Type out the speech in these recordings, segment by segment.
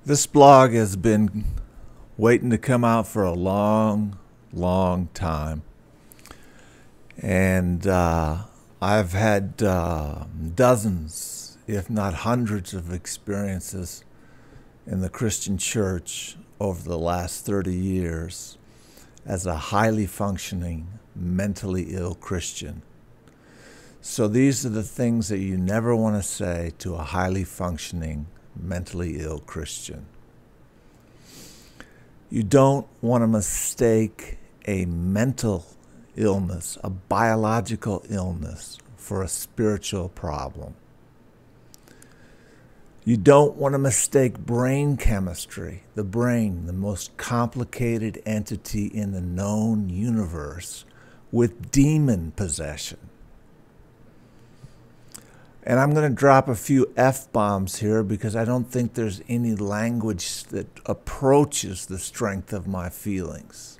This blog has been waiting to come out for a long time. And I've had dozens, if not hundreds, of experiences in the Christian church over the last 30 years as a highly functioning, mentally ill Christian. So these are the things that you never want to say to a highly functioning, mentally ill Christian. You don't want to mistake a mental illness, a biological illness, for a spiritual problem. You don't want to mistake brain chemistry, the brain, the most complicated entity in the known universe, with demon possession. And I'm going to drop a few F-bombs here because I don't think there's any language that approaches the strength of my feelings.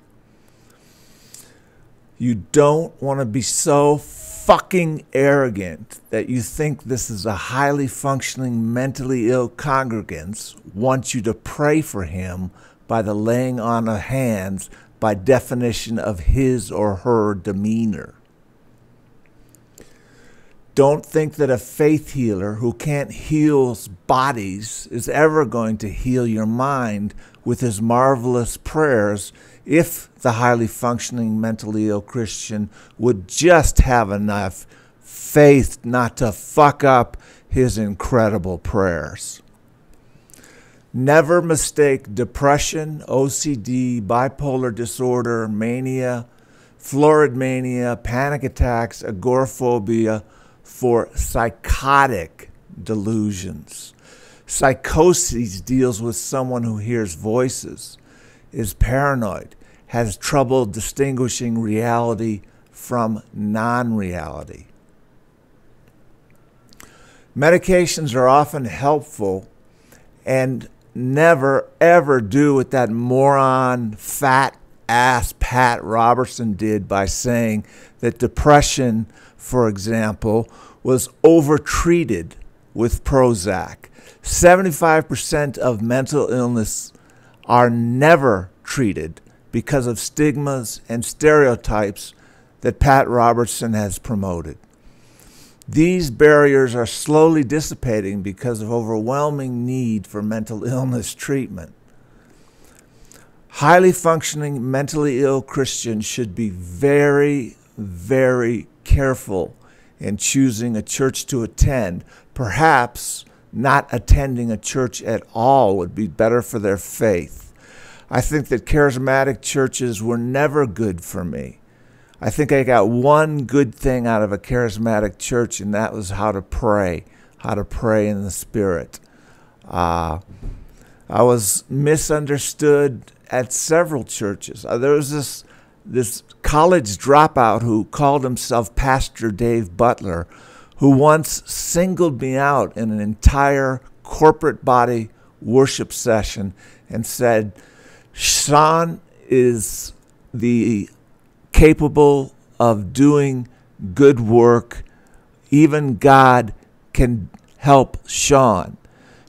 You don't want to be so fucking arrogant that you think this is a highly functioning, mentally ill congregant wants you to pray for him by the laying on of hands by definition of his or her demeanor. Don't think that a faith healer who can't heal bodies is ever going to heal your mind with his marvelous prayers if the highly functioning mentally ill Christian would just have enough faith not to fuck up his incredible prayers. Never mistake depression, OCD, bipolar disorder, mania, florid mania, panic attacks, agoraphobia for psychotic delusions. Psychosis deals with someone who hears voices, is paranoid, has trouble distinguishing reality from non-reality. Medications are often helpful and never ever do what that moron fat ass Pat Robertson did by saying that depression, for example, was overtreated with Prozac. 75% of mental illness are never treated because of stigmas and stereotypes that Pat Robertson has promoted. These barriers are slowly dissipating because of overwhelming need for mental illness treatment. Highly functioning, mentally ill Christians should be very careful in choosing a church to attend. Perhaps not attending a church at all would be better for their faith. I think that charismatic churches were never good for me. I think I got one good thing out of a charismatic church, and that was how to pray in the Spirit. I was misunderstood at several churches. There was this college dropout who called himself Pastor Dave Butler, who once singled me out in an entire corporate body worship session and said, Sean is the capable of doing good work. Even God can help Sean.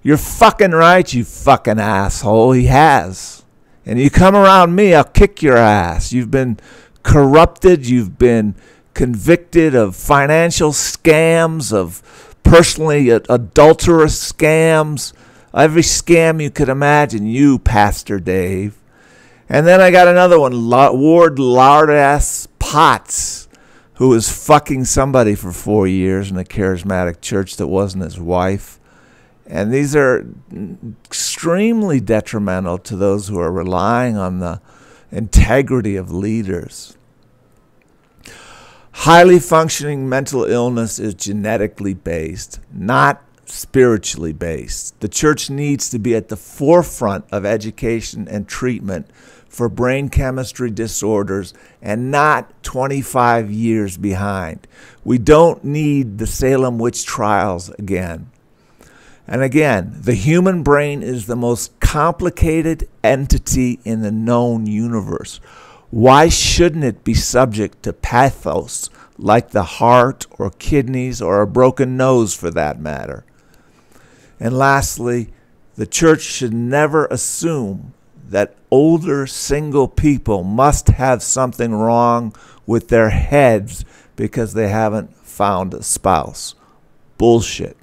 You're fucking right, you fucking asshole. He has. And you come around me, I'll kick your ass. You've been corrupted. You've been convicted of financial scams, of personally adulterous scams, every scam you could imagine, you, Pastor Dave. And then I got another one, Ward Lard-ass Potts, who was fucking somebody for 4 years in a charismatic church that wasn't his wife. And these are extremely detrimental to those who are relying on the integrity of leaders. Highly functioning mental illness is genetically based, not spiritually based. The church needs to be at the forefront of education and treatment for brain chemistry disorders and not 25 years behind. We don't need the Salem witch trials again. And again, the human brain is the most complicated entity in the known universe. Why shouldn't it be subject to pathos like the heart or kidneys or a broken nose for that matter? And lastly, The church should never assume that older single people must have something wrong with their heads because they haven't found a spouse. Bullshit.